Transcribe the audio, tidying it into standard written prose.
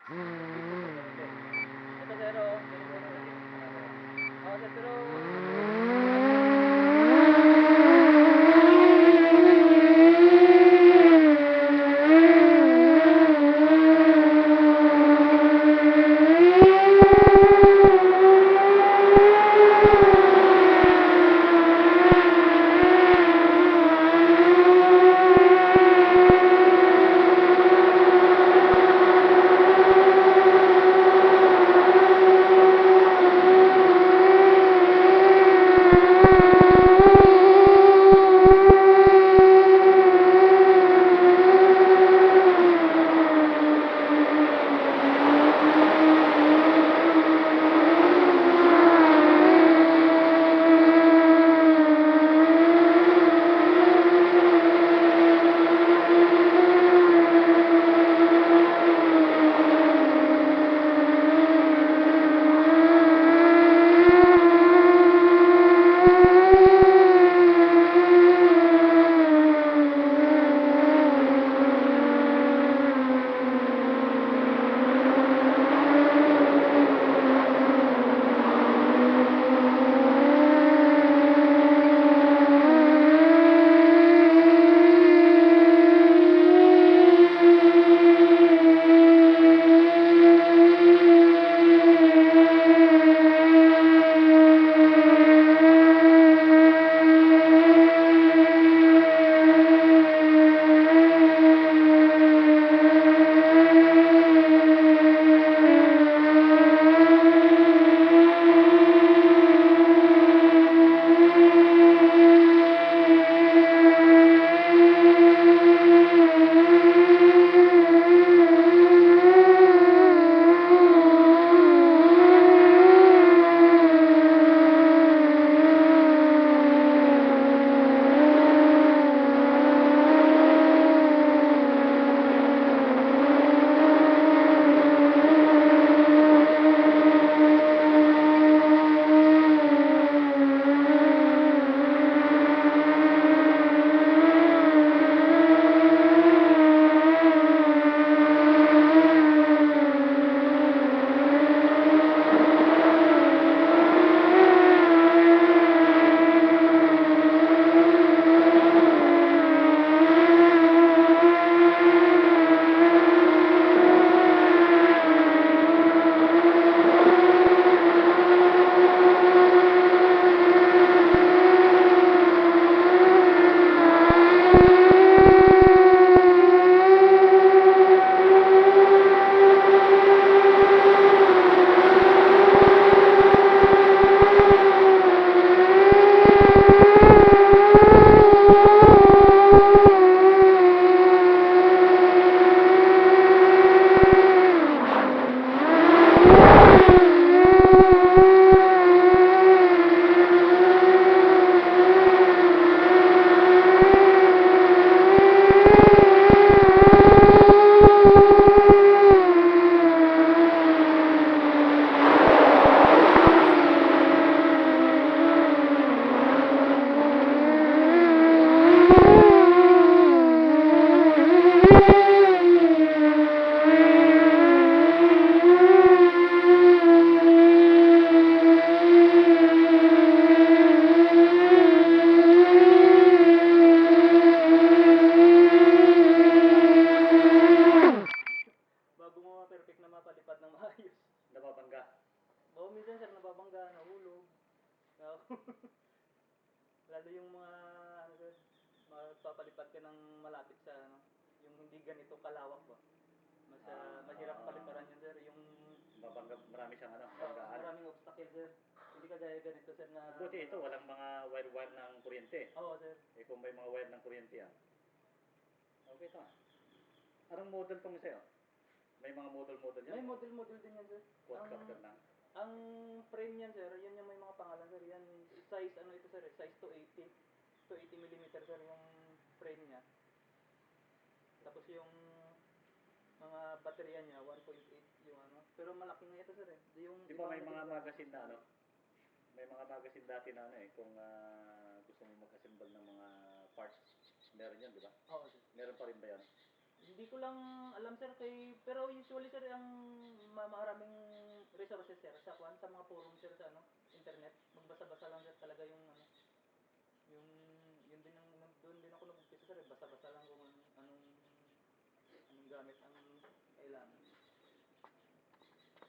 Hindi po sir, ganun din. Ito sir, oh, ganun po naman din. Oo sir, pero bago mo perfect na mapalipad ng maayos. Nababangga. Oo, minsan sir, nababangga, nahulog. Lalo yung mga, ano sir, magpapalipad ka ng malapit sa, ano, yung hindi ganito kalawak ba. Mas, mahirap paliparan yun sir, yung Mabangga, marami siyang ano, banggaan. maraming obstacle sir. Hindi kagaya ganito sir na... Buti ito, walang mga wire-wire ng kuryente. Oo sir. Eh kung may mga wire ng kuryente yan. Okay ito. Anong model tong sa'yo? May mga model-model yan? May model-model din yan sir. Quadcopter na. Ang frame yan sir, yan yung may mga pangalan sir. Yan size ano ito sir, size 280. 280 millimeter sir yung frame niya. Tapos yung mga baterya niya 1.8 yung ano. Pero malaki na ito sir eh. Yung Di ba may mga magazine na ano? May mga magazine dati na ano eh, kung gusto mo mag-assemble ng mga parts, meron yan, di ba? Oo sir. Meron pa rin ba yan? Hindi ko lang alam sir pero usually sir ang maraming resources sir sa mga forum sir sa internet. Magbasa-basa lang sir talaga yung yun din ang doon din ako nag-umpisa sir, basa-basa lang kung